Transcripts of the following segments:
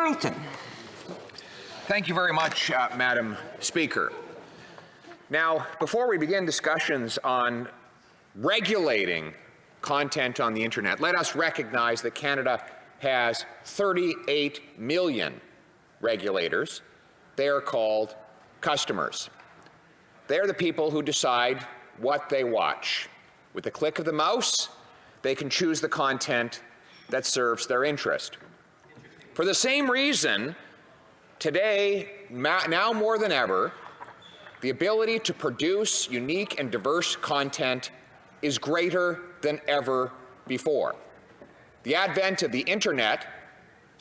Carleton. Thank you very much, Madam Speaker. Now, before we begin discussions on regulating content on the internet, let us recognize that Canada has 38 million regulators. They are called customers. They're the people who decide what they watch. With the click of the mouse, they can choose the content that serves their interest. For the same reason, today, now more than ever, the ability to produce unique and diverse content is greater than ever before. The advent of the internet,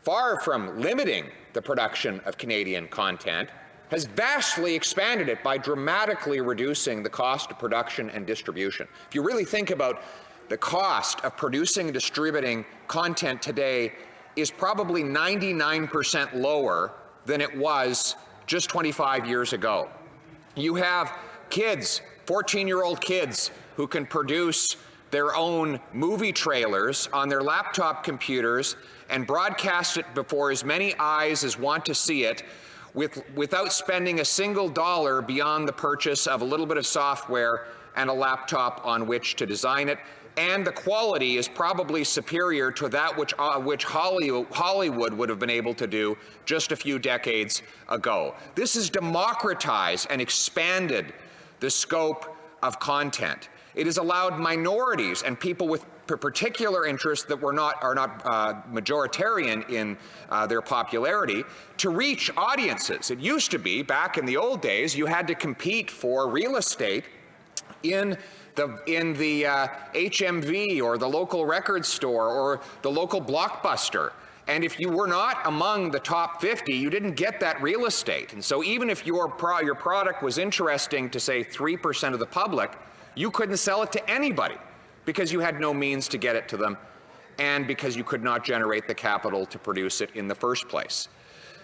far from limiting the production of Canadian content, has vastly expanded it by dramatically reducing the cost of production and distribution. If you really think about the cost of producing and distributing content today is probably 99% lower than it was just 25 years ago. You have kids, 14-year-old kids, who can produce their own movie trailers on their laptop computers and broadcast it before as many eyes as want to see it without spending a single dollar beyond the purchase of a little bit of software and a laptop on which to design it. And the quality is probably superior to that which Hollywood would have been able to do just a few decades ago. This has democratized and expanded the scope of content. It has allowed minorities and people with particular interests that are not majoritarian in their popularity to reach audiences. It used to be, back in the old days, you had to compete for real estate in the HMV or the local record store or the local Blockbuster. And if you were not among the top 50, you didn't get that real estate. And so even if your product was interesting to, say, 3% of the public, you couldn't sell it to anybody because you had no means to get it to them and because you could not generate the capital to produce it in the first place.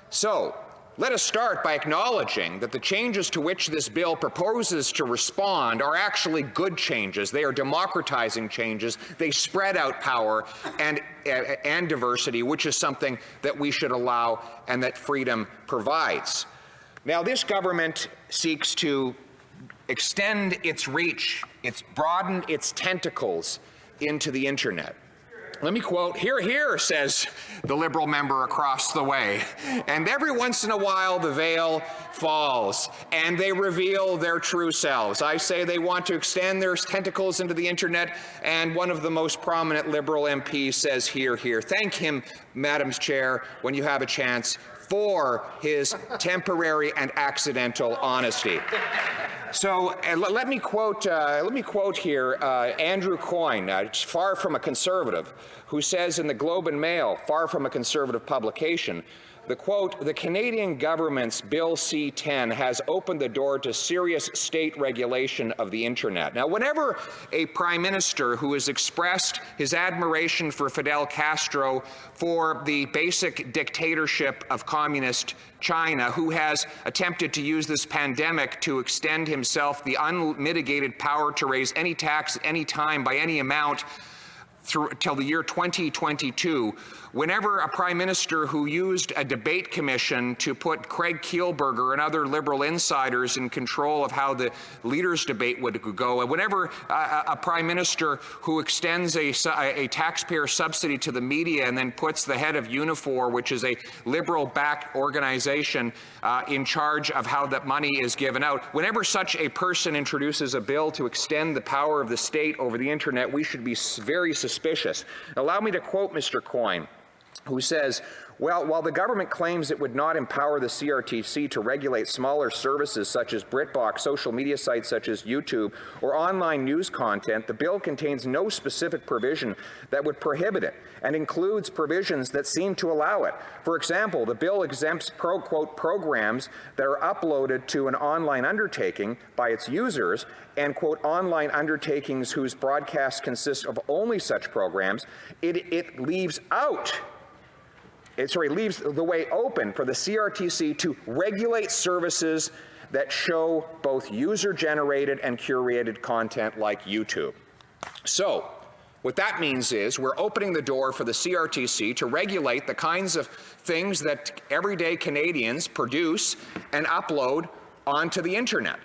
So let us start by acknowledging that the changes to which this bill proposes to respond are actually good changes. They are democratizing changes. They spread out power and diversity, which is something that we should allow and that freedom provides. Now, this government seeks to extend its reach, broaden its tentacles into the internet. Let me quote, "Hear, hear," says the Liberal member across the way. And every once in a while the veil falls and they reveal their true selves. I say they want to extend their tentacles into the internet, and one of the most prominent Liberal MPs says, "Hear, hear." Thank him, Madam Chair, when you have a chance, for his temporary and accidental honesty. So let me quote here Andrew Coyne, far from a conservative, who says in the Globe and Mail, far from a conservative publication, the quote, "The Canadian government's Bill C-10 has opened the door to serious state regulation of the internet." Now, whenever a prime minister who has expressed his admiration for Fidel Castro, for the basic dictatorship of communist China, who has attempted to use this pandemic to extend himself the unmitigated power to raise any tax at any time by any amount till the year 2022, whenever a prime minister who used a debate commission to put Craig Kielburger and other Liberal insiders in control of how the leaders' debate would go, and whenever a prime minister who extends a taxpayer subsidy to the media and then puts the head of Unifor, which is a Liberal-backed organization, in charge of how that money is given out, whenever such a person introduces a bill to extend the power of the state over the internet, we should be very suspicious. Allow me to quote Mr. Coyne, who says, "Well, while the government claims it would not empower the CRTC to regulate smaller services such as BritBox, social media sites such as YouTube, or online news content, the bill contains no specific provision that would prohibit it and includes provisions that seem to allow it. For example, the bill exempts quote, programs that are uploaded to an online undertaking by its users and, quote, online undertakings whose broadcasts consist of only such programs. It leaves leaves the way open for the CRTC to regulate services that show both user-generated and curated content like YouTube." So, What that means is we're opening the door for the CRTC to regulate the kinds of things that everyday Canadians produce and upload onto the internet.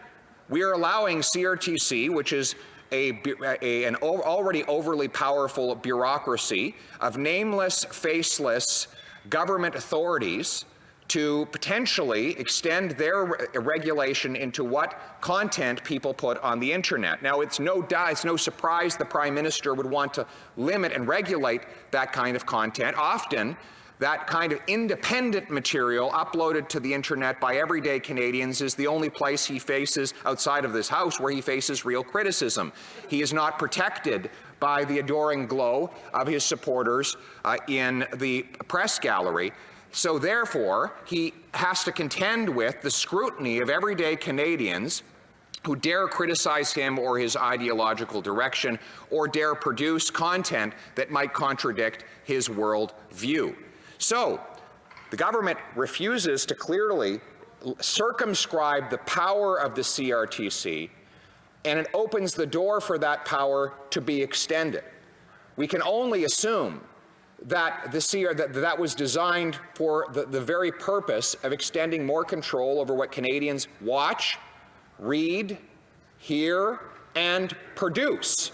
We are allowing CRTC, which is an already overly powerful bureaucracy of nameless, faceless government authorities, to potentially extend their regulation into what content people put on the internet. Now, it's no surprise the Prime Minister would want to limit and regulate that kind of content. Often, that kind of independent material uploaded to the internet by everyday Canadians is the only place he faces, outside of this House, where he faces real criticism. He is not protected by the adoring glow of his supporters in the press gallery. So therefore, he has to contend with the scrutiny of everyday Canadians who dare criticize him or his ideological direction, or dare produce content that might contradict his world view. So the government refuses to clearly circumscribe the power of the CRTC, and it opens the door for that power to be extended. We can only assume that that was designed for the very purpose of extending more control over what Canadians watch, read, hear, and produce.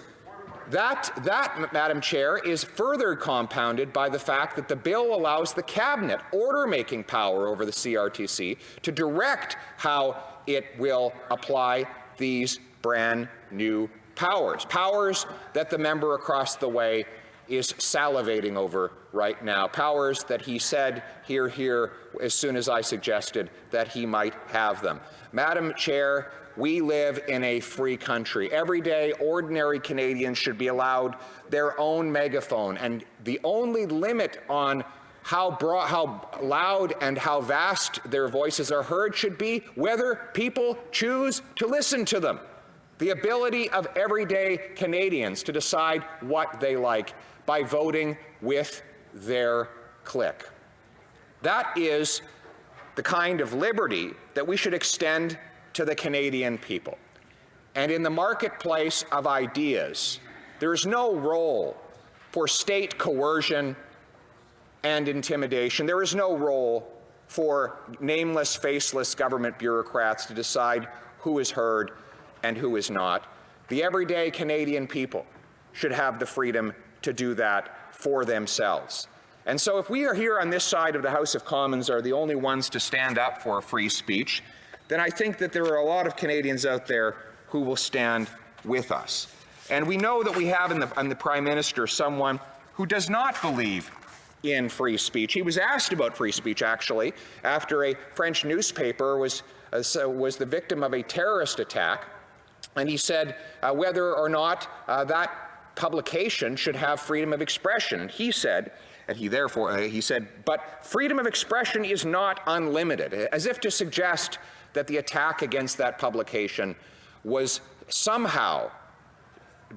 That, Madam Chair, is further compounded by the fact that the bill allows the Cabinet order-making power over the CRTC to direct how it will apply these brand new powers. Powers that the member across the way is salivating over right now. Powers that he said, "Hear, hear," as soon as I suggested that he might have them. Madam Chair, we live in a free country. Everyday, ordinary Canadians should be allowed their own megaphone, and the only limit on how loud and how vast their voices are heard should be whether people choose to listen to them. The ability of everyday Canadians to decide what they like by voting with their click. That is the kind of liberty that we should extend to the Canadian people. And in the marketplace of ideas, there is no role for state coercion and intimidation. There is no role for nameless, faceless government bureaucrats to decide who is heard and who is not. The everyday Canadian people should have the freedom to do that for themselves. And so if we are here on this side of the House of Commons are the only ones to stand up for free speech, then I think that there are a lot of Canadians out there who will stand with us. And we know that we have in the Prime Minister someone who does not believe in free speech. He was asked about free speech, actually, after a French newspaper was the victim of a terrorist attack, and he said whether or not that publication should have freedom of expression. And he said, but freedom of expression is not unlimited, as if to suggest that the attack against that publication was somehow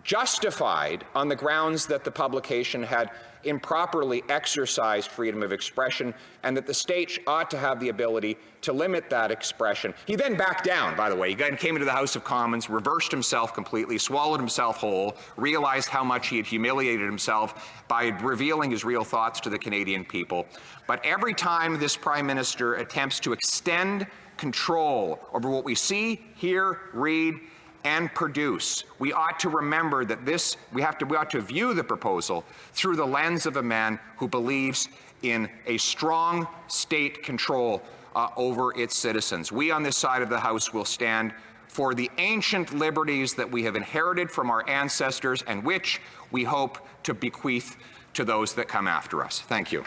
justified on the grounds that the publication had improperly exercised freedom of expression, and that the state ought to have the ability to limit that expression. He then backed down, by the way. He came into the House of Commons, reversed himself completely, swallowed himself whole, realized how much he had humiliated himself by revealing his real thoughts to the Canadian people. But every time this Prime Minister attempts to extend control over what we see, hear, read, and produce, we ought to remember that we ought to view the proposal through the lens of a man who believes in a strong state control over its citizens. We on this side of the House will stand for the ancient liberties that we have inherited from our ancestors and which we hope to bequeath to those that come after us. Thank you.